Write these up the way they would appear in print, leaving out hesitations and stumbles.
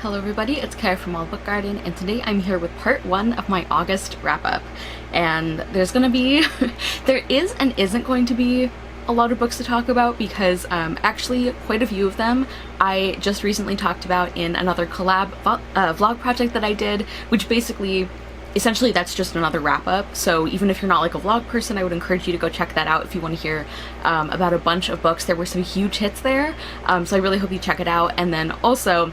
Hello everybody, it's Kara from All Book Garden, and today I'm here with part 1 of my August wrap-up. And there's gonna be, there is and isn't going to be a lot of books to talk about because actually quite a few of them I just recently talked about in another collab vlog project that I did, which basically, essentially that's just another wrap-up. So even if you're not like a vlog person, I would encourage you to go check that out if you want to hear about a bunch of books. There were some huge hits there, so I really hope you check it out. And then also,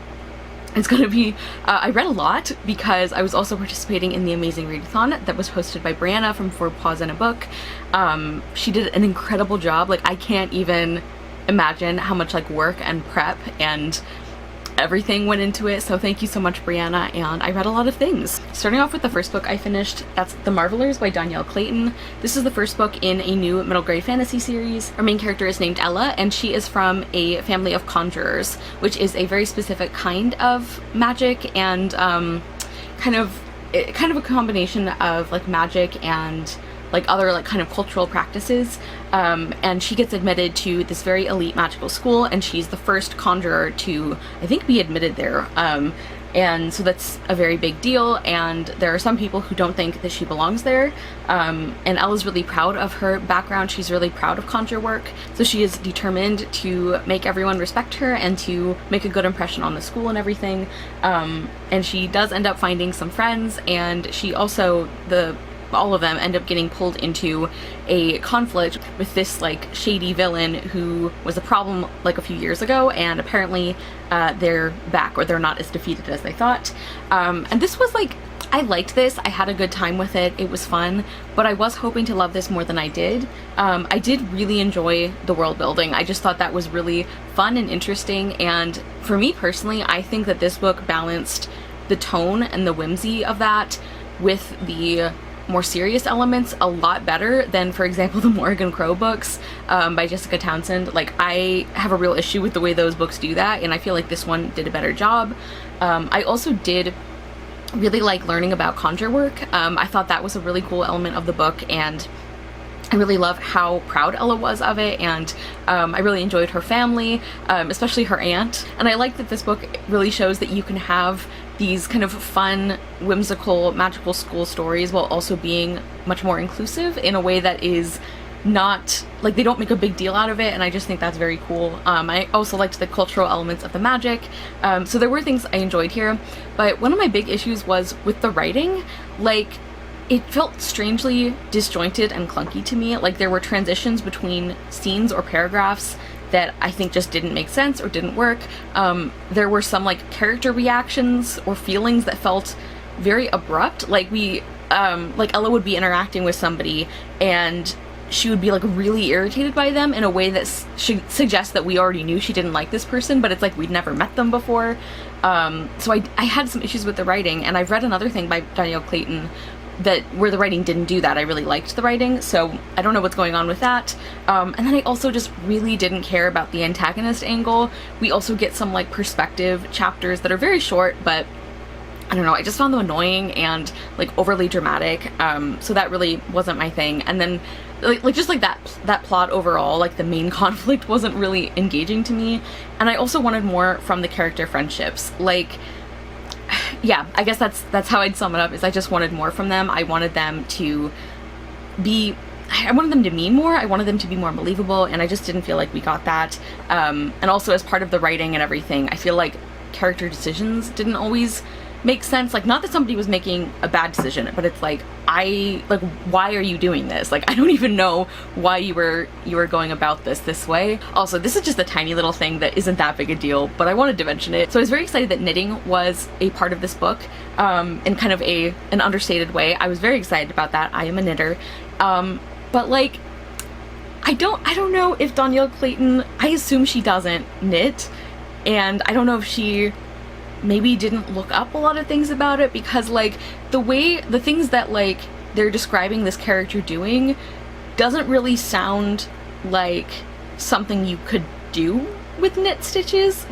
it's gonna be, I read a lot because I was also participating in the amazing readathon that was hosted by Brianna from For Paws and a Book. She did an incredible job. Like, I can't even imagine how much like work and prep and everything went into it, so thank you so much, Brianna, and I read a lot of things. Starting off with the first book I finished, that's The Marvelers by Danielle Clayton. This is the first book in a new middle grade fantasy series. Our main character is named Ella, and she is from a family of conjurers, which is a very specific kind of magic and kind of a combination of like magic and like other like kind of cultural practices, and she gets admitted to this very elite magical school, and she's the first conjurer to, I think, be admitted there, and so that's a very big deal, and there are some people who don't think that she belongs there, and Ella's really proud of her background. She's really proud of conjure work, so she is determined to make everyone respect her and to make a good impression on the school and everything, and she does end up finding some friends, and she also, all of them end up getting pulled into a conflict with this like shady villain who was a problem like a few years ago, and apparently they're back, or they're not as defeated as they thought. And this was like, I liked this, I had a good time with it, it was fun, but I was hoping to love this more than I did. I did really enjoy the world building. I just thought that was really fun and interesting, and for me personally, I think that this book balanced the tone and the whimsy of that with the more serious elements a lot better than, for example, the Morrigan Crow books by Jessica Townsend. Like, I have a real issue with the way those books do that, and I feel like this one did a better job. I also did really like learning about conjure work. I thought that was a really cool element of the book, and I really love how proud Ella was of it, and I really enjoyed her family, especially her aunt. And I like that this book really shows that you can have these kind of fun, whimsical, magical school stories while also being much more inclusive in a way that is not, like, they don't make a big deal out of it, and I just think that's very cool. I also liked the cultural elements of the magic, so there were things I enjoyed here, but one of my big issues was with the writing. Like, it felt strangely disjointed and clunky to me. Like, there were transitions between scenes or paragraphs that I think just didn't make sense or didn't work. There were some like character reactions or feelings that felt very abrupt. Like like Ella would be interacting with somebody and she would be like really irritated by them in a way that suggests that we already knew she didn't like this person, but it's like we'd never met them before. So I had some issues with the writing, and I've read another thing by Danielle Clayton where the writing didn't do that. I really liked the writing, so I don't know what's going on with that. And then I also just really didn't care about the antagonist angle. We also get some like perspective chapters that are very short, but I don't know, I just found them annoying and like overly dramatic, so that really wasn't my thing. And then like just like that plot overall, like the main conflict wasn't really engaging to me, and I also wanted more from the character friendships. Like, yeah, I guess that's how I'd sum it up, is I just wanted more from them. I wanted them to mean more, I wanted them to be more believable, and I just didn't feel like we got that. And also, as part of the writing and everything, I feel like character decisions didn't always make sense. Like, not that somebody was making a bad decision, but it's like, why are you doing this? Like, I don't even know why you were going about this way. Also, this is just a tiny little thing that isn't that big a deal, but I wanted to mention it. So I was very excited that knitting was a part of this book, in kind of an understated way. I was very excited about that. I am a knitter. But like, I don't know if Danielle Clayton, I assume she doesn't knit, and I don't know if she maybe didn't look up a lot of things about it, because like the things that like they're describing this character doing doesn't really sound like something you could do with knitting stitches.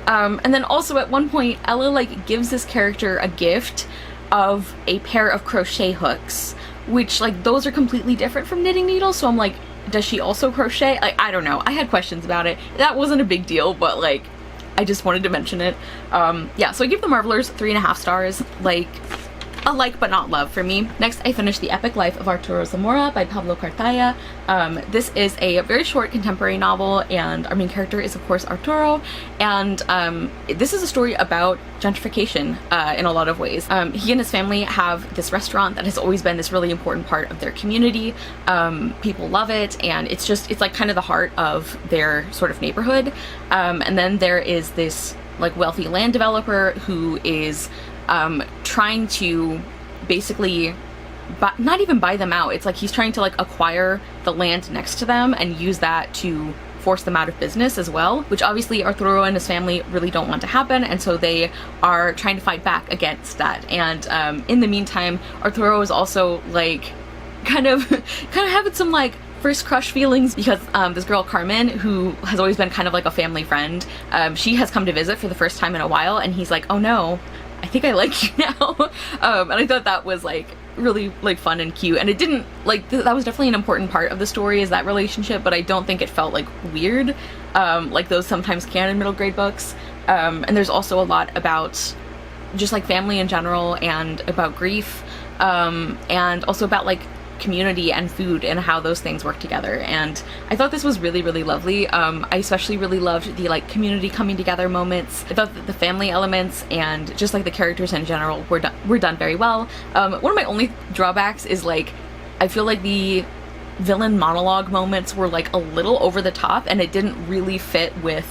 And then also at one point Ella like gives this character a gift of a pair of crochet hooks, which like those are completely different from knitting needles, so I'm like, does she also crochet? Like, I don't know, I had questions about it. That wasn't a big deal, but like, I just wanted to mention it. Yeah, so I give The Marvelers 3.5 stars, like a like but not love for me. Next, I finished The Epic Life of Arturo Zamora by Pablo Cartaya. This is a very short contemporary novel, and our main character is, of course, Arturo, and this is a story about gentrification in a lot of ways. He and his family have this restaurant that has always been this really important part of their community. People love it, and it's like kind of the heart of their sort of neighborhood. And then there is this like wealthy land developer who is trying to basically not even buy them out. It's like he's trying to like acquire the land next to them and use that to force them out of business as well, which obviously Arturo and his family really don't want to happen, and so they are trying to fight back against that. And in the meantime, Arturo is also like kind of having some like first crush feelings because this girl Carmen, who has always been kind of like a family friend, she has come to visit for the first time in a while, and he's like, oh no, I think I like you now. And I thought that was like really like fun and cute, and it didn't like that was definitely an important part of the story, is that relationship, but I don't think it felt like weird like those sometimes can in middle grade books. And there's also a lot about just like family in general, and about grief, and also about like community and food and how those things work together. And I thought this was really, really lovely. I especially really loved the like community coming together moments. I thought that the family elements and just like the characters in general were done very well. One of my only drawbacks is like I feel like the villain monologue moments were like a little over the top, and it didn't really fit with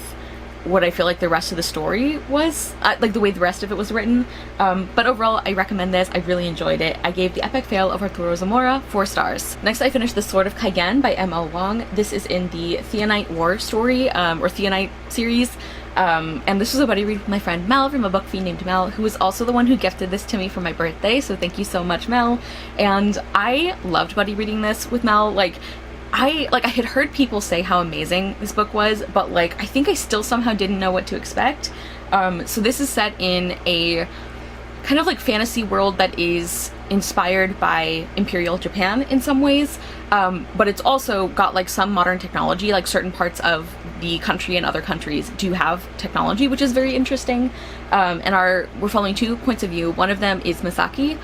what I feel like the rest of the story was, like the way the rest of it was written. But overall, I recommend this. I really enjoyed it. I gave The Epic Fail of Arturo Zamora 4 stars. Next, I finished The Sword of Kaigen by M.L. Wong. This is in the Theonite War story, or Theonite series. And this was a buddy read with my friend Mel from a book fiend named Mel, who was also the one who gifted this to me for my birthday, so thank you so much, Mel. And I loved buddy reading this with Mel. I had heard people say how amazing this book was, but like I think I still somehow didn't know what to expect. So this is set in a kind of like fantasy world that is inspired by Imperial Japan in some ways, but it's also got like some modern technology. Like certain parts of the country and other countries do have technology, which is very interesting. And we're following 2 points of view. One of them is Misaki,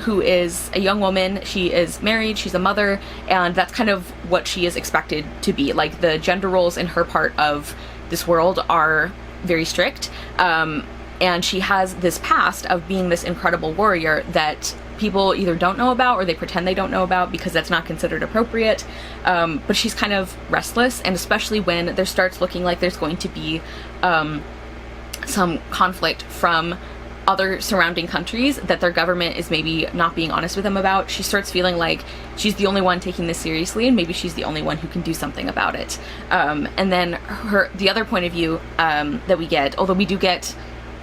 who is a young woman. She is married, she's a mother, and that's kind of what she is expected to be. Like the gender roles in her part of this world are very strict. And she has this past of being this incredible warrior that people either don't know about or they pretend they don't know about because that's not considered appropriate. But she's kind of restless, and especially when there starts looking like there's going to be some conflict from other surrounding countries that their government is maybe not being honest with them about, she starts feeling like she's the only one taking this seriously, and maybe she's the only one who can do something about it. And then the other point of view that we get, although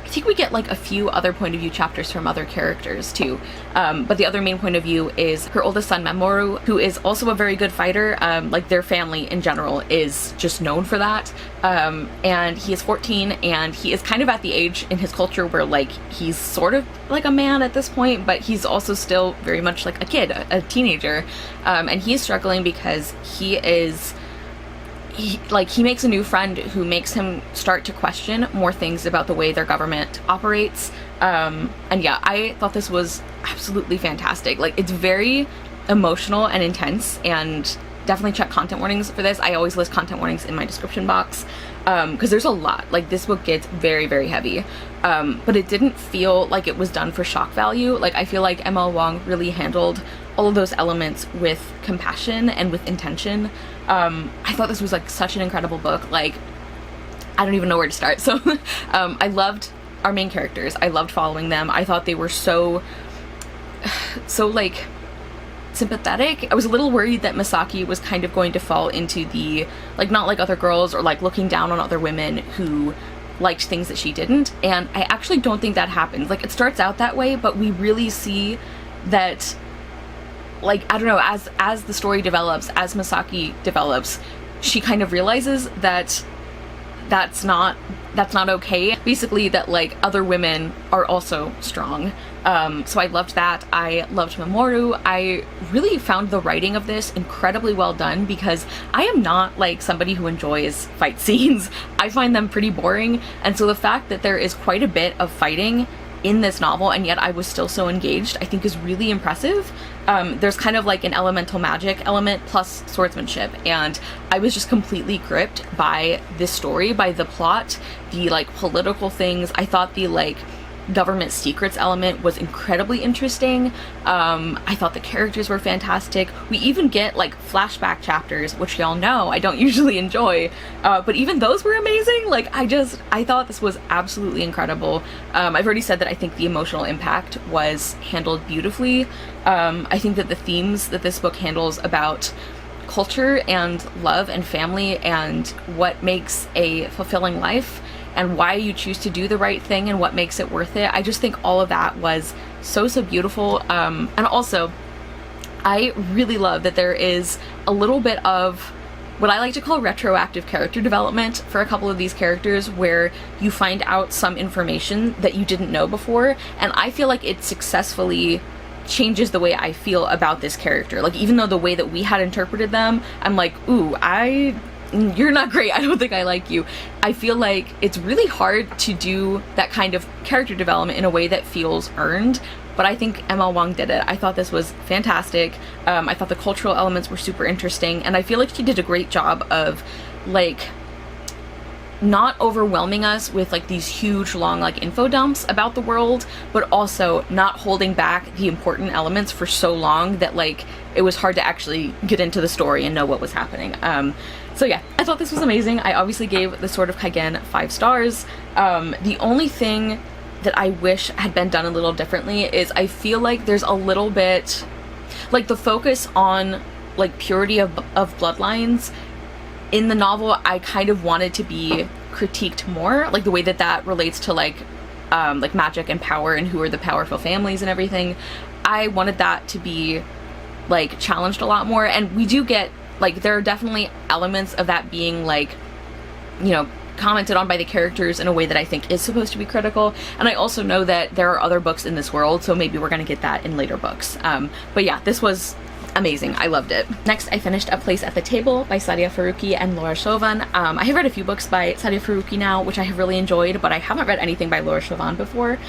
I think we get like a few other point of view chapters from other characters too, but the other main point of view is her oldest son Mamoru, who is also a very good fighter. Like their family in general is just known for that, and he is 14, and he is kind of at the age in his culture where like he's sort of like a man at this point, but he's also still very much like a kid, a teenager, and he's struggling because he makes a new friend who makes him start to question more things about the way their government operates. And yeah, I thought this was absolutely fantastic. Like it's very emotional and intense, and definitely check content warnings for this. I always list content warnings in my description box, because there's a lot. Like this book gets very, very heavy, but it didn't feel like it was done for shock value. Like I feel like M.L. Wong really handled all of those elements with compassion and with intention. I thought this was like such an incredible book. Like I don't even know where to start. So I loved our main characters. I loved following them. I thought they were so like sympathetic. I was a little worried that Misaki was kind of going to fall into the like not like other girls, or like looking down on other women who liked things that she didn't, and I actually don't think that happens. Like it starts out that way, but we really see that, like, I don't know, as the story develops, as Misaki develops, she kind of realizes that that's not okay. Basically that like other women are also strong, So I loved that. I loved Mamoru. I really found the writing of this incredibly well done because I am not like somebody who enjoys fight scenes. I find them pretty boring, and so the fact that there is quite a bit of fighting in this novel and yet I was still so engaged, I think is really impressive. There's kind of like an elemental magic element plus swordsmanship, and I was just completely gripped by this story, by the plot, the like political things. I thought the like government secrets element was incredibly interesting. I thought the characters were fantastic. We even get like flashback chapters, which y'all know I don't usually enjoy, but even those were amazing. Like I thought this was absolutely incredible. I've already said that I think the emotional impact was handled beautifully. I think that the themes that this book handles about culture and love and family and what makes a fulfilling life and why you choose to do the right thing and what makes it worth it. I just think all of that was so beautiful. And also, I really love that there is a little bit of what I like to call retroactive character development for a couple of these characters, where you find out some information that you didn't know before, and I feel like it successfully changes the way I feel about this character. Like, even though the way that we had interpreted them, I'm like, ooh, you're not great, I don't think I like you. I feel like it's really hard to do that kind of character development in a way that feels earned, but I think Emma Wang did it. I thought this was fantastic. I thought the cultural elements were super interesting, and I feel like she did a great job of like not overwhelming us with like these huge long like info dumps about the world, but also not holding back the important elements for so long that like it was hard to actually get into the story and know what was happening. So yeah, I thought this was amazing. I obviously gave The Sword of Kaigen 5 stars. The only thing that I wish had been done a little differently is I feel like there's a little bit like the focus on like purity of bloodlines in the novel. I kind of wanted to be critiqued more, like the way that that relates to like magic and power and who are the powerful families and everything. I wanted that to be like challenged a lot more, and we do get like there are definitely elements of that being like, you know, commented on by the characters in a way that I think is supposed to be critical. And I also know that there are other books in this world, so maybe we're gonna get that in later books. But yeah, this was amazing. I loved it. Next, I finished A Place at the Table by Sadia Faruqi and Laura Chauvin. I have read a few books by Sadia Faruqi now, which I have really enjoyed, but I haven't read anything by Laura Chauvin before.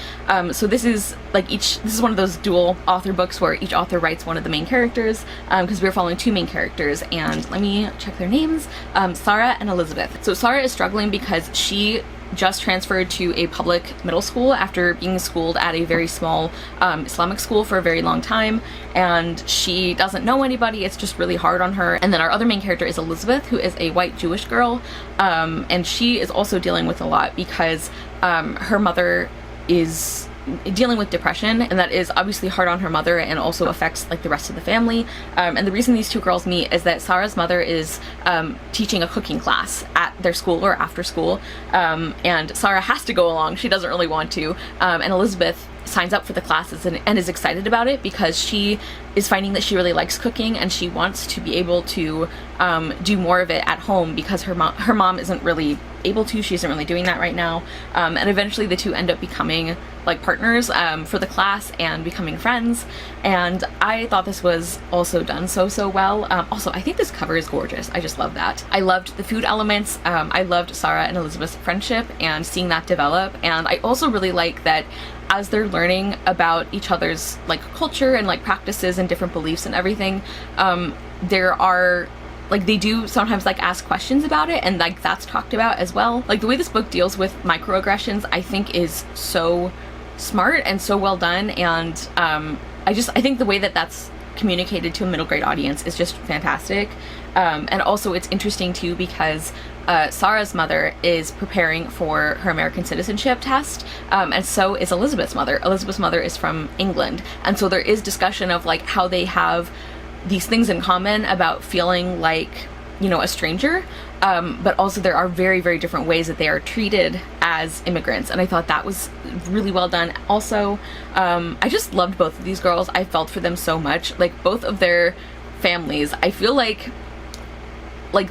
So this is like this is one of those dual author books where each author writes one of the main characters, because we're following two main characters, and let me check their names. Sarah and Elizabeth. So Sarah is struggling because she just transferred to a public middle school after being schooled at a very small Islamic school for a very long time, and she doesn't know anybody. It's just really hard on her. And then our other main character is Elizabeth, who is a white Jewish girl, and she is also dealing with a lot because her mother is dealing with depression, and that is obviously hard on her mother and also affects like the rest of the family. And the reason these two girls meet is that Sarah's mother is teaching a cooking class at their school or after school, and Sarah has to go along. She doesn't really want to, and Elizabeth signs up for the classes and is excited about it because she is finding that she really likes cooking and she wants to be able to do more of it at home because her mom isn't really able to. She isn't really doing that right now, and eventually the two end up becoming like partners for the class and becoming friends. And I thought this was also done so well. Also, I think this cover is gorgeous. I just love that. I loved the food elements. I loved Sarah and Elizabeth's friendship and seeing that develop, and I also really like that as they're learning about each other's like culture and like practices and different beliefs and everything, there are like they do sometimes like ask questions about it, and like that's talked about as well. Like the way this book deals with microaggressions I think is so smart and so well done, and I think the way that that's communicated to a middle grade audience is just fantastic. And also it's interesting too because Sarah's mother is preparing for her American citizenship test, and so is Elizabeth's mother. Elizabeth's mother is from England, and so there is discussion of like how they have these things in common about feeling like, you know, a stranger, but also there are very different ways that they are treated as immigrants, and I thought that was really well done. Also, I just loved both of these girls. I felt for them so much. Like both of their families, I feel like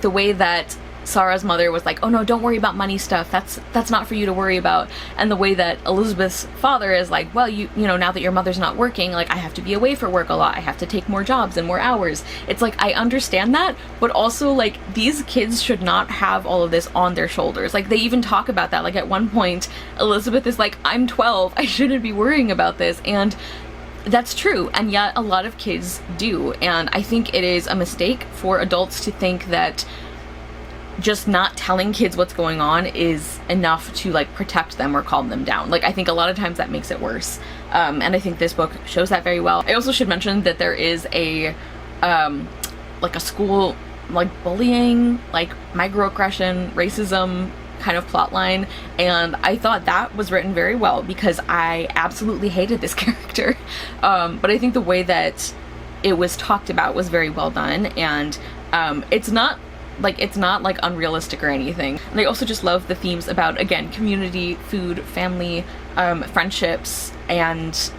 the way that Sarah's mother was like, oh no, don't worry about money stuff, that's not for you to worry about, and the way that Elizabeth's father is like, well, you know, now that your mother's not working, like, I have to be away for work a lot, I have to take more jobs and more hours. It's like, I understand that, but also, like, these kids should not have all of this on their shoulders. Like, they even talk about that. Like, at one point, Elizabeth is like, I'm 12, I shouldn't be worrying about this, and that's true, and yet a lot of kids do, and I think it is a mistake for adults to think that just not telling kids what's going on is enough to, like, protect them or calm them down. Like, I think a lot of times that makes it worse, and I think this book shows that very well. I also should mention that there is a like a school, like, bullying, like, microaggression, racism kind of plot line, and I thought that was written very well because I absolutely hated this character, but I think the way that it was talked about was very well done, and it's not like unrealistic or anything. And I also just love the themes about, again, community, food, family, friendships, and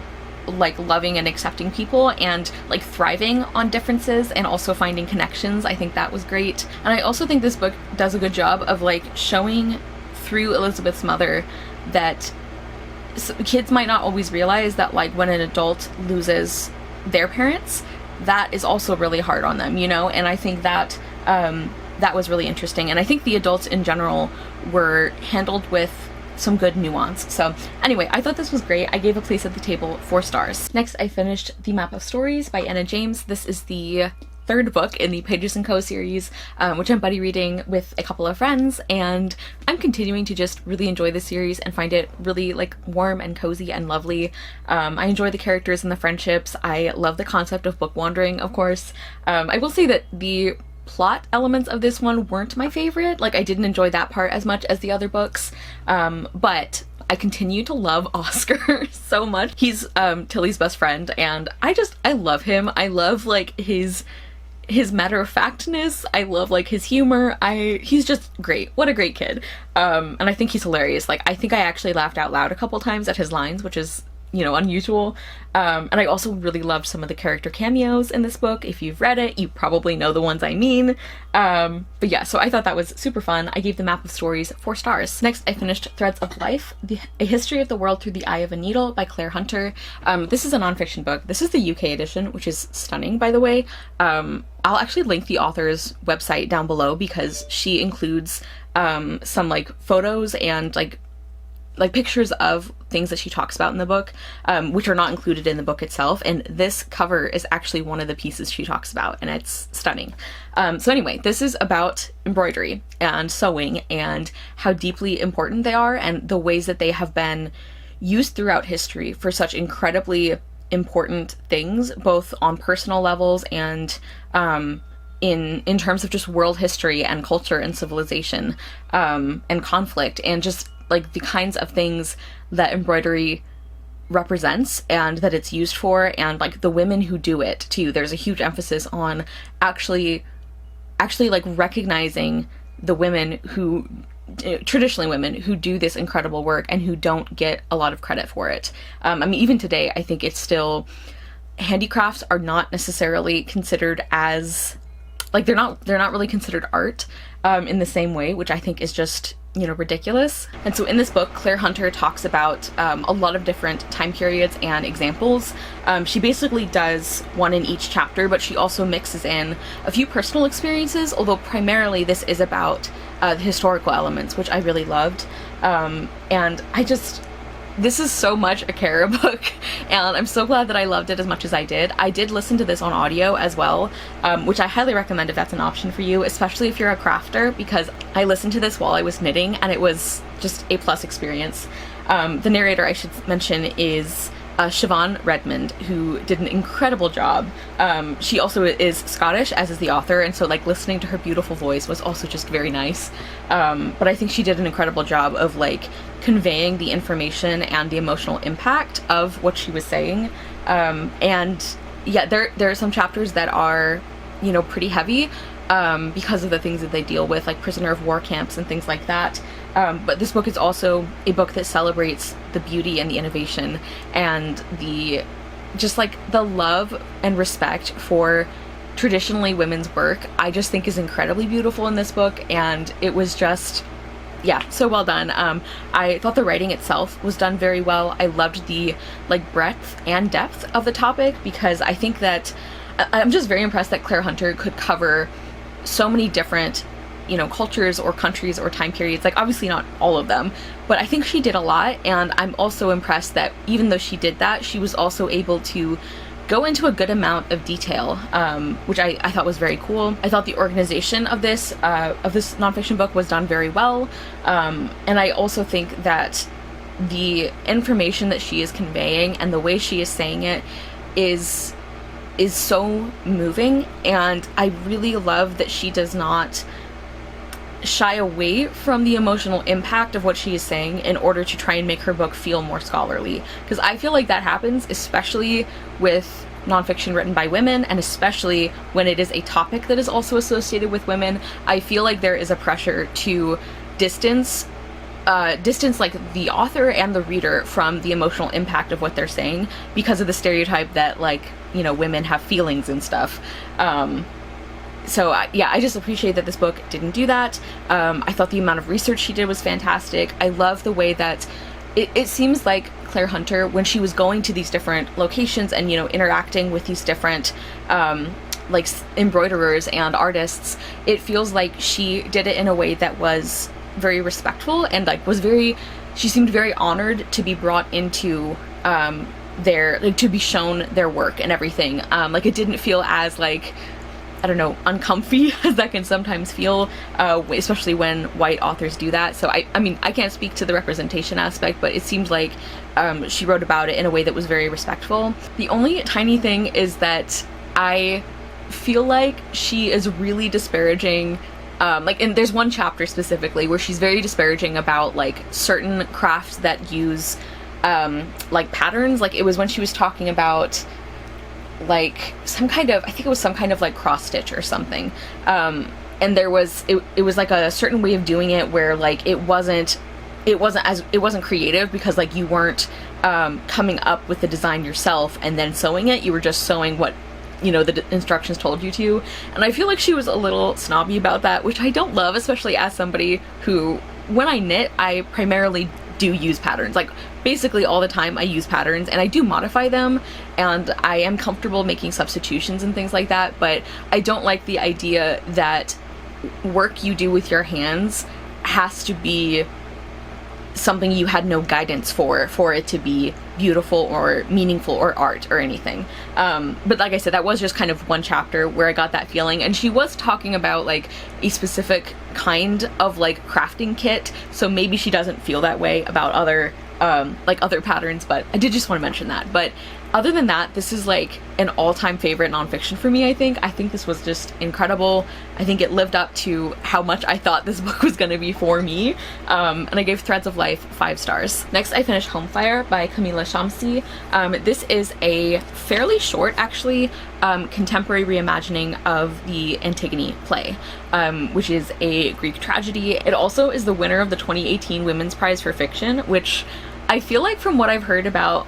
like loving and accepting people, and like thriving on differences and also finding connections. I think that was great. And I also think this book does a good job of like showing through Elizabeth's mother that kids might not always realize that, like, when an adult loses their parents, that is also really hard on them, you know? And I think that that was really interesting, and I think the adults in general were handled with some good nuance. So anyway, I thought this was great. I gave A Place at the Table 4 stars. Next, I finished The Map of Stories by Anna James. This is the third book in the Pages & Co series, which I'm buddy reading with a couple of friends, and I'm continuing to just really enjoy the series and find it really, like, warm and cozy and lovely. I enjoy the characters and the friendships. I love the concept of book wandering, of course. I will say that the plot elements of this one weren't my favorite. Like, I didn't enjoy that part as much as the other books, but I continue to love Oscar so much. He's Tilly's best friend, and I love him. I love, like, his matter-of-factness. I love, like, his humor. He's just great. What a great kid. And I think he's hilarious. Like, I think I actually laughed out loud a couple times at his lines, which is, you know, unusual. And I also really loved some of the character cameos in this book. If you've read it, you probably know the ones I mean. But yeah, so I thought that was super fun. I gave The Map of Stories 4 stars. Next, I finished Threads of Life, A History of the World Through the Eye of a Needle by Claire Hunter. This is a nonfiction book. This is the UK edition, which is stunning, by the way. I'll actually link the author's website down below because she includes some, like, photos and like pictures of things that she talks about in the book, which are not included in the book itself, and this cover is actually one of the pieces she talks about, and it's stunning. So anyway, this is about embroidery and sewing and how deeply important they are, and the ways that they have been used throughout history for such incredibly important things, both on personal levels and in terms of just world history and culture and civilization, and conflict, and just like the kinds of things that embroidery represents and that it's used for, and like the women who do it too. There's a huge emphasis on actually like recognizing the women who, traditionally women who do this incredible work and who don't get a lot of credit for it. I mean, even today, I think it's still, handicrafts are not necessarily considered as, like, they're not really considered art in the same way, which I think is just, you know, ridiculous. And so in this book, Claire Hunter talks about a lot of different time periods and examples. She basically does one in each chapter, but she also mixes in a few personal experiences, although primarily this is about the historical elements, which I really loved. And this is so much a Kara book, and I'm so glad that I loved it as much as I did. I did listen to this on audio as well, which I highly recommend if that's an option for you, especially if you're a crafter, because I listened to this while I was knitting, and it was just a plus experience. The narrator, I should mention, is Siobhan Redmond, who did an incredible job. She also is Scottish, as is the author, and so, like, listening to her beautiful voice was also just very nice. But I think she did an incredible job of, like, conveying the information and the emotional impact of what she was saying. And yeah, there are some chapters that are, you know, pretty heavy because of the things that they deal with, like prisoner of war camps and things like that. But this book is also a book that celebrates the beauty and the innovation and the just, like, the love and respect for traditionally women's work, I just think is incredibly beautiful in this book, and it was just, yeah, so well done. I thought the writing itself was done very well. I loved the like breadth and depth of the topic, because I think that I'm just very impressed that Claire Hunter could cover so many different, you know, cultures or countries or time periods. Like, obviously not all of them, but I think she did a lot. And I'm also impressed that even though she did that, she was also able to go into a good amount of detail, which I thought was very cool. I thought the organization of this nonfiction book was done very well, and I also think that the information that she is conveying and the way she is saying it is so moving, and I really love that she does not shy away from the emotional impact of what she is saying in order to try and make her book feel more scholarly, because I feel like that happens especially with nonfiction written by women, and especially when it is a topic that is also associated with women. I feel like there is a pressure to distance like the author and the reader from the emotional impact of what they're saying, because of the stereotype that, like, you know, women have feelings and stuff. So yeah, I just appreciate that this book didn't do that. I thought the amount of research she did was fantastic. I love the way that it seems like Claire Hunter, when she was going to these different locations and, you know, interacting with these different like embroiderers and artists, it feels like she did it in a way that was very respectful, and like she seemed very honored to be brought into to be shown their work and everything. Like, it didn't feel as, like, I don't know, uncomfy as that can sometimes feel, especially when white authors do that. So I mean, I can't speak to the representation aspect, but it seemed like she wrote about it in a way that was very respectful. The only tiny thing is that I feel like she is really disparaging, like, and there's one chapter specifically where she's very disparaging about, like, certain crafts that use like patterns. Like, it was when she was talking about, like, some kind of, I think it was some kind of like cross stitch or something, and there was it was like a certain way of doing it where, like, it wasn't creative, because, like, you weren't coming up with the design yourself and then sewing it. You were just sewing what, you know, the instructions told you to. And I feel like she was a little snobby about that, which I don't love, especially as somebody who, when I knit, I primarily do use patterns. Like, basically all the time I use patterns, and I do modify them, and I am comfortable making substitutions and things like that, but I don't like the idea that work you do with your hands has to be something you had no guidance for it to be beautiful or meaningful or art or anything. But like I said, that was just kind of one chapter where I got that feeling, and she was talking about, like, a specific kind of, like, crafting kit, so maybe she doesn't feel that way about other like other patterns, but I did just want to mention that. But other than that, this is like an all-time favorite nonfiction for me. I think this was just incredible. I think it lived up to how much I thought this book was going to be for me, and I gave Threads of Life 5 stars. Next, I finished Homefire by Camila Shamsi. This is a fairly short, actually, contemporary reimagining of the Antigone play, which is a Greek tragedy. It also is the winner of the 2018 Women's Prize for Fiction, which I feel like, from what I've heard about,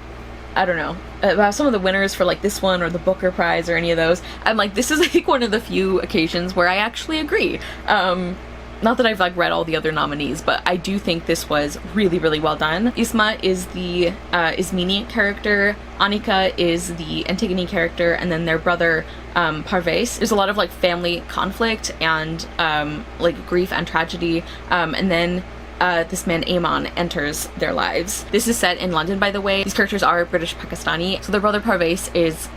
I don't know, about some of the winners for, like, this one or the Booker Prize or any of those, I'm like, this is, I think, one of the few occasions where I actually agree. Not that I've, like, read all the other nominees, but I do think this was really, really well done. Isma is the Ismini character, Annika is the Antigone character, and then their brother, Parvez. There's a lot of, like, family conflict and, like, grief and tragedy, and then this man Amon enters their lives. This is set in London, by the way. These characters are British Pakistani. So their brother Parvez is,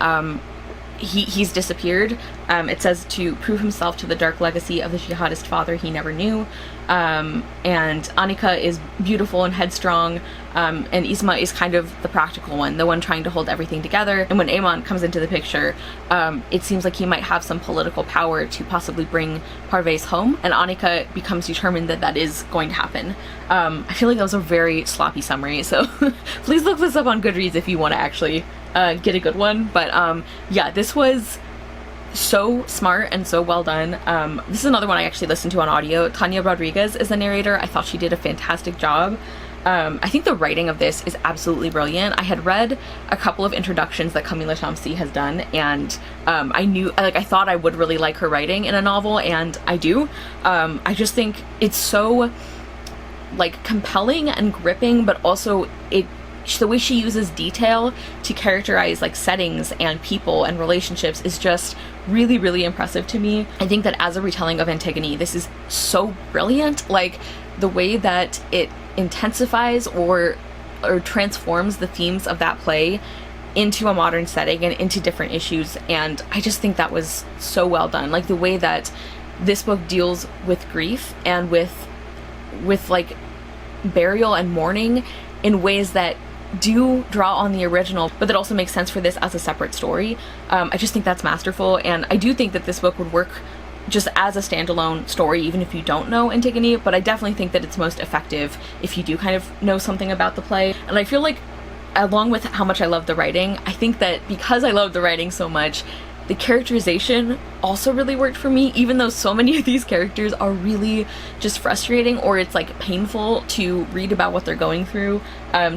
he's disappeared. It says to prove himself to the dark legacy of the jihadist father he never knew. And Annika is beautiful and headstrong, and Isma is kind of the practical one, the one trying to hold everything together. And when Amon comes into the picture, it seems like he might have some political power to possibly bring Parvez home, and Annika becomes determined that that is going to happen. I feel like that was a very sloppy summary, so please look this up on Goodreads if you want to actually get a good one. But yeah, this was so smart and so well done. This is another one I actually listened to on audio. Tanya Rodriguez is the narrator. I thought she did a fantastic job. I think the writing of this is absolutely brilliant. I had read a couple of introductions that Camila Shamsi has done, and I thought I would really like her writing in a novel, and I do. I just think it's so like compelling and gripping, but also the way she uses detail to characterize like settings and people and relationships is just really, really impressive to me. I think that as a retelling of Antigone, this is so brilliant. Like the way that it intensifies or transforms the themes of that play into a modern setting and into different issues, and I just think that was so well done. Like the way that this book deals with grief and with like burial and mourning in ways that do draw on the original, but that also makes sense for this as a separate story. I just think that's masterful, and I do think that this book would work just as a standalone story, even if you don't know Antigone, but I definitely think that it's most effective if you do kind of know something about the play. And I feel like, along with how much I love the writing, I think that because I love the writing so much, the characterization also really worked for me, even though so many of these characters are really just frustrating, or it's like painful to read about what they're going through.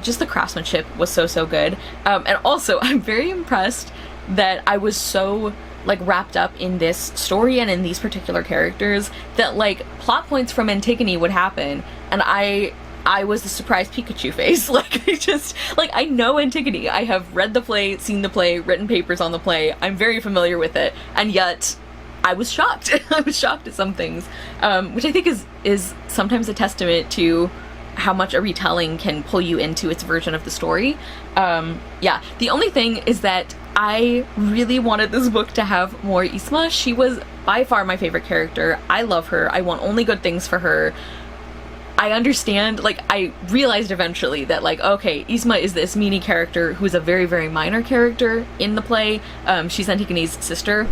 Just the craftsmanship was so good. And also, I'm very impressed that I was so like wrapped up in this story and in these particular characters that like plot points from Antigone would happen, and I was the surprised Pikachu face. Like I know Antigone. I have read the play, seen the play, written papers on the play. I'm very familiar with it, and yet I was shocked. I was shocked at some things, which I think is sometimes a testament to how much a retelling can pull you into its version of the story. Yeah, the only thing is that I really wanted this book to have more Isma. She was by far my favorite character. I love her. I want only good things for her. I understand, like, I realized eventually that, like, okay, Isma is this meanie character who's a very, very minor character in the play. She's Antigone's sister.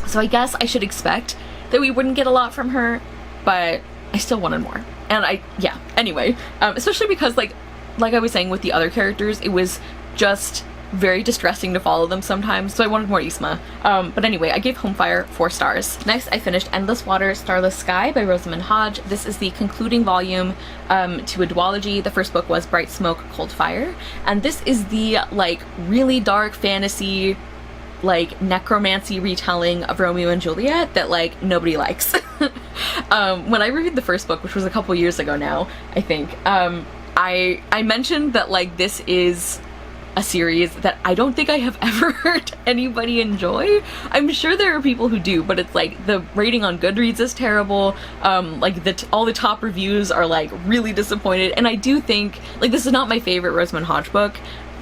So I guess I should expect that we wouldn't get a lot from her, but I still wanted more. And yeah, anyway, especially because, like I was saying with the other characters, it was just very distressing to follow them sometimes, so I wanted more Isma. But anyway, I gave Homefire 4 stars. Next, I finished Endless Water, Starless Sky by Rosamund Hodge. This is the concluding volume to a duology. The first book was Bright Smoke, Cold Fire, and this is the, like, really dark fantasy, like, necromancy retelling of Romeo and Juliet that, like, nobody likes. When I reviewed the first book, which was a couple years ago now, I think, I mentioned that, like, this is a series that I don't think I have ever heard anybody enjoy. I'm sure there are people who do, but it's like the rating on Goodreads is terrible. Like all the top reviews are like really disappointed, and I do think, like, this is not my favorite Rosamund Hodge book,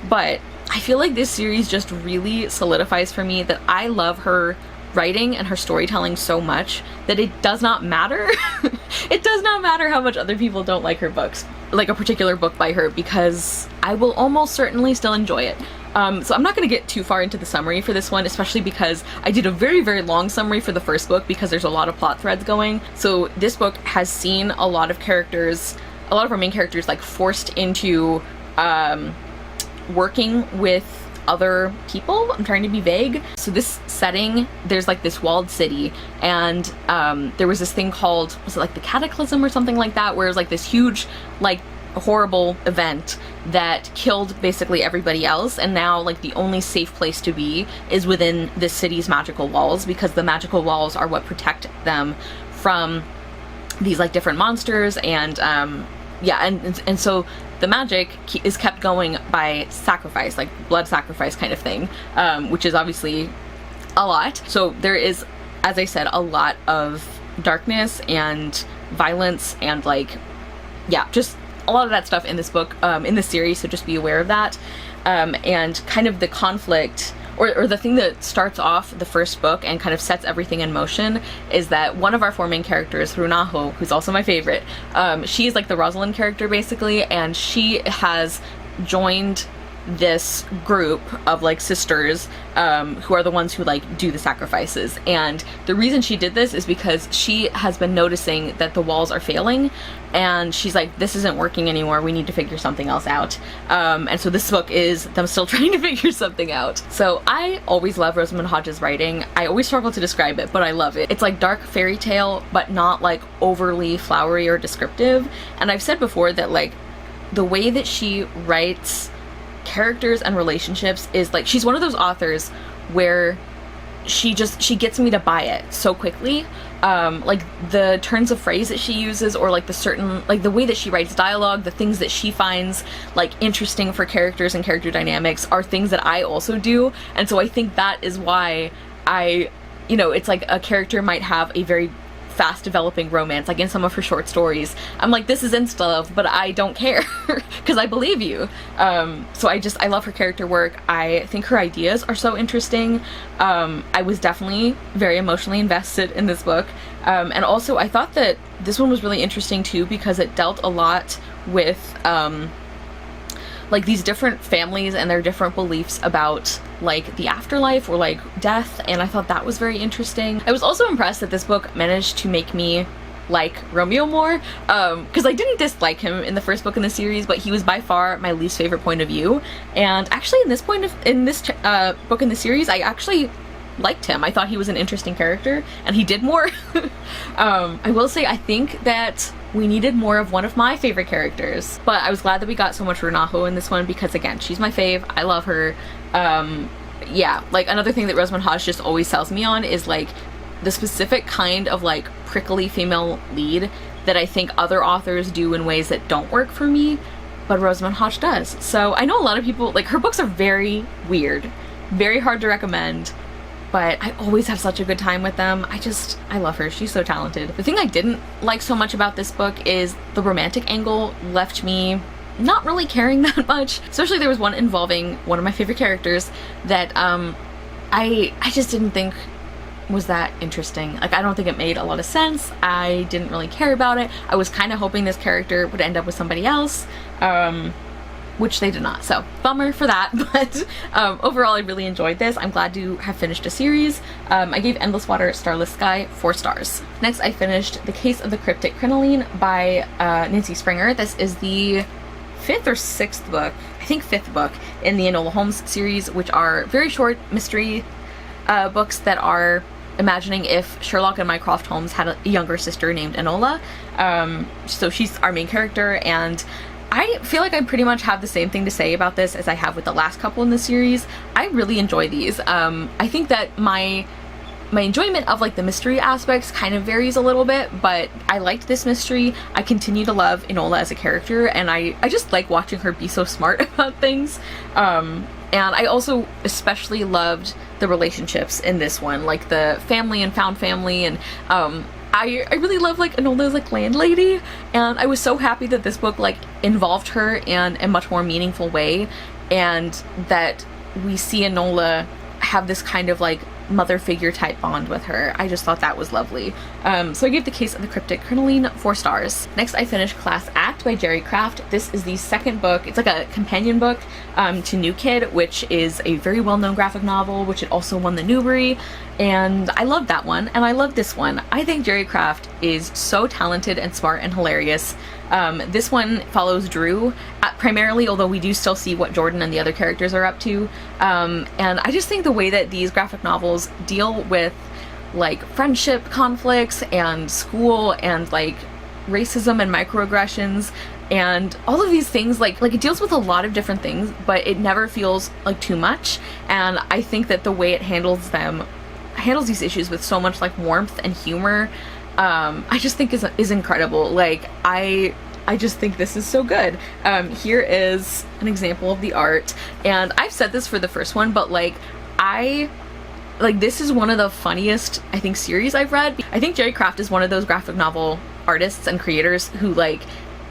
but I feel like this series just really solidifies for me that I love her writing and her storytelling so much that it does not matter. It does not matter how much other people don't like her books, like a particular book by her, because I will almost certainly still enjoy it. So I'm not going to get too far into the summary for this one, especially because I did a very, very long summary for the first book because there's a lot of plot threads going. So this book has seen a lot of our main characters like forced into working with other people. I'm trying to be vague. So this setting, there's like this walled city, and there was this thing called, was it like the Cataclysm or something like that, where it was like this huge, like, horrible event that killed basically everybody else, and now like the only safe place to be is within this city's magical walls, because the magical walls are what protect them from these like different monsters, and yeah, and so the magic is kept going by sacrifice, like blood sacrifice kind of thing, which is obviously a lot. So there is, as I said, a lot of darkness and violence and, like, yeah, just a lot of that stuff in this book, in this series, so just be aware of that. And kind of the conflict, or the thing that starts off the first book and kind of sets everything in motion, is that one of our 4 main characters, Runaho, who's also my favorite, she is like the Rosalind character basically, and she has joined this group of like sisters who are the ones who like do the sacrifices. And the reason she did this is because she has been noticing that the walls are failing, and she's like, this isn't working anymore, we need to figure something else out. And so this book is them still trying to figure something out. So I always love Rosamund Hodge's writing. I always struggle to describe it, but I love it. It's like dark fairy tale, but not like overly flowery or descriptive. And I've said before that, like, the way that she writes characters and relationships is like, she's one of those authors where she gets me to buy it so quickly. Like the turns of phrase that she uses, or like the way that she writes dialogue, the things that she finds like interesting for characters and character dynamics are things that I also do. And so I think that is why it's like a character might have a very fast developing romance, like in some of her short stories. I'm like, this is insta love, but I don't care because I believe you. So I love her character work. I think her ideas are so interesting. I was definitely very emotionally invested in this book. And also I thought that this one was really interesting too, because it dealt a lot with like these different families and their different beliefs about like the afterlife or like death, and I thought that was very interesting. I was also impressed that this book managed to make me like Romeo more, because I didn't dislike him in the first book in the series, but he was by far my least favorite point of view. And actually in this book in the series, I actually liked him. I thought he was an interesting character, and he did more. I will say I think that we needed more of one of my favorite characters, but I was glad that we got so much Renajo in this one, because again, she's my fave. I love her. Yeah, like another thing that Rosamund Hodge just always sells me on is like the specific kind of like prickly female lead that I think other authors do in ways that don't work for me, but Rosamund Hodge does. So I know a lot of people, like, her books are very weird, very hard to recommend, but I always have such a good time with them. I love her. She's so talented. The thing I didn't like so much about this book is the romantic angle left me not really caring that much. Especially there was one involving one of my favorite characters that I just didn't think was that interesting. Like, I don't think it made a lot of sense. I didn't really care about it. I was kind of hoping this character would end up with somebody else, which they did not. So bummer for that, but overall I really enjoyed this. I'm glad to have finished a series. I gave Endless Water Starless Sky 4 stars. Next I finished The Case of the Cryptic Crinoline by Nancy Springer. This is the 5th or 6th book, I think 5th book in the Enola Holmes series, which are very short mystery books that are imagining if Sherlock and Mycroft Holmes had a younger sister named Enola. So she's our main character, and I feel like I pretty much have the same thing to say about this as I have with the last couple in the series. I really enjoy these. I think that my enjoyment of like the mystery aspects kind of varies a little bit, but I liked this mystery. I continue to love Enola as a character, and I just like watching her be so smart about things. And I also especially loved the relationships in this one, like the family and found family, and I really love like Enola's like landlady, and I was so happy that this book like involved her in a much more meaningful way, and that we see Enola have this kind of like mother figure type bond with her. I just thought that was lovely. So I gave The Case of the Cryptic Crinoline 4 stars. Next I finished Class Act by Jerry Craft. This is the second book. It's like a companion book to New Kid, which is a very well-known graphic novel, which it also won the Newbery, and I loved that one, and I love this one. I think Jerry Craft is so talented and smart and hilarious. This one follows Drew primarily, although we do still see what Jordan and the other characters are up to. And I just think the way that these graphic novels deal with like friendship conflicts and school and like racism and microaggressions and all of these things, like it deals with a lot of different things, but it never feels like too much. And I think that the way it handles these issues with so much like warmth and humor, I just think is incredible. Like I just think this is so good. Here is an example of the art, and I've said this for the first one, but this is one of the funniest, I think, series I've read. I think Jerry Craft is one of those graphic novel artists and creators who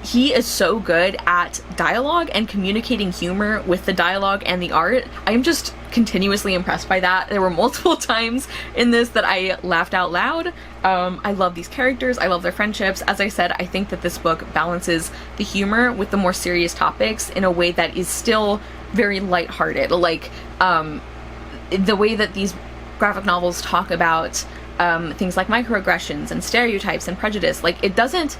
he is so good at dialogue and communicating humor with the dialogue and the art. I'm just continuously impressed by that. There were multiple times in this that I laughed out loud. I love these characters. I love their friendships. As I said, I think that this book balances the humor with the more serious topics in a way that is still very lighthearted. The way that these graphic novels talk about things like microaggressions and stereotypes and prejudice, it doesn't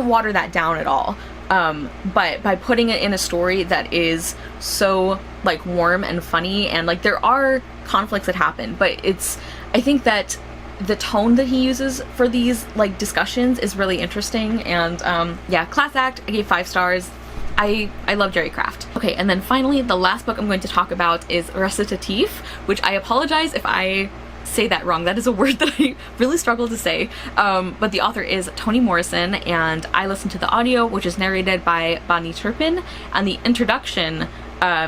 water that down at all. But by putting it in a story that is so warm and funny, and there are conflicts that happen, but I think that the tone that he uses for these discussions is really interesting. And yeah, Class Act, I gave 5 stars. I love Jerry Craft. Okay, and then finally, the last book I'm going to talk about is Recitatif, which I apologize if I say that wrong. That is a word that I really struggle to say. But the author is Toni Morrison, and I listened to the audio, which is narrated by Bonnie Turpin, and the introduction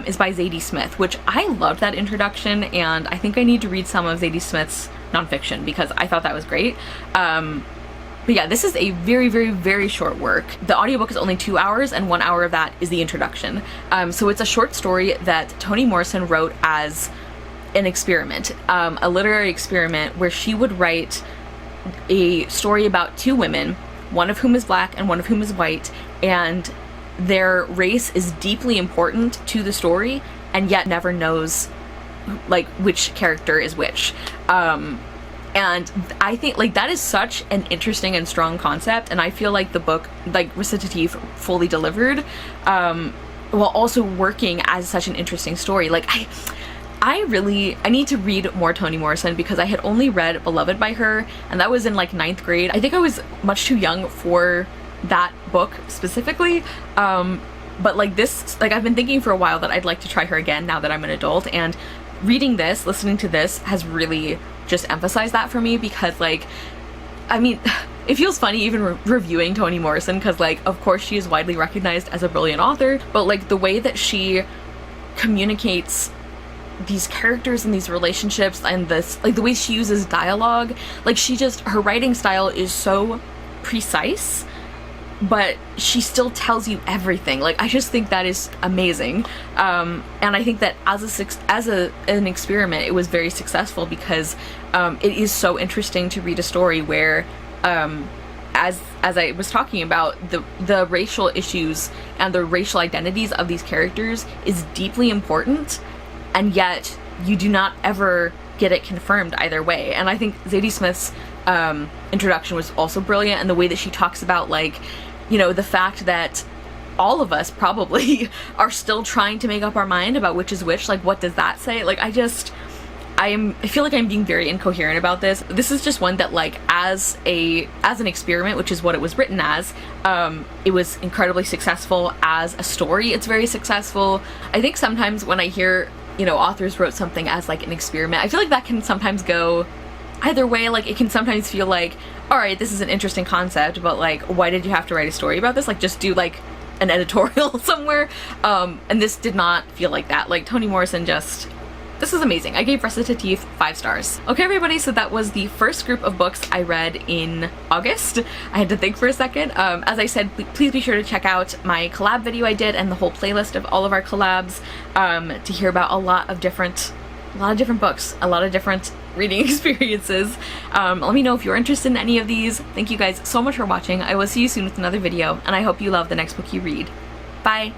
is by Zadie Smith, which I loved that introduction, and I think I need to read some of Zadie Smith's nonfiction because I thought that was great. But yeah, this is a very, very, very short work. The audiobook is only 2 hours, and 1 hour of that is the introduction. So it's a short story that Toni Morrison wrote as an experiment, a literary experiment where she would write a story about two women, one of whom is black and one of whom is white, and their race is deeply important to the story, and yet never knows like which character is which. And I think like that is such an interesting and strong concept, and I feel like the book, like Recitatif, fully delivered, while also working as such an interesting story. Like I need to read more Toni Morrison because I had only read Beloved by her, and that was in like 9th grade. I think I was much too young for that book specifically, but like this, like I've been thinking for a while that I'd like to try her again now that I'm an adult, and reading this, listening to this has really just emphasized that for me, because like, I mean, it feels funny even reviewing Toni Morrison because like, of course she is widely recognized as a brilliant author, but like the way that she communicates these characters and these relationships and this, like the way she uses dialogue, like her writing style is so precise, but she still tells you everything. Like I just think that is amazing, and I think that as an experiment it was very successful because it is so interesting to read a story where as I was talking about, the racial issues and the racial identities of these characters is deeply important, and yet you do not ever get it confirmed either way. And I think Zadie Smith's introduction was also brilliant, and the way that she talks about, like, you know, the fact that all of us probably are still trying to make up our mind about which is which. Like, what does that say? Like, I feel like I'm being very incoherent about this. This is just one that, like, as an experiment, which is what it was written as, it was incredibly successful. As a story, it's very successful. I think sometimes when I hear, you know, authors wrote something as like an experiment, I feel like that can sometimes go either way. Like, it can sometimes feel like, all right, this is an interesting concept, but like, why did you have to write a story about this? Like, just do like an editorial somewhere. And this did not feel like that. Like, Toni Morrison this is amazing. I gave Recitatif 5 stars. Okay, everybody, so that was the first group of books I read in August. I had to think for a second. As I said, please be sure to check out my collab video I did and the whole playlist of all of our collabs to hear about a lot of different books, a lot of different reading experiences. Let me know if you're interested in any of these. Thank you guys so much for watching. I will see you soon with another video, and I hope you love the next book you read. Bye!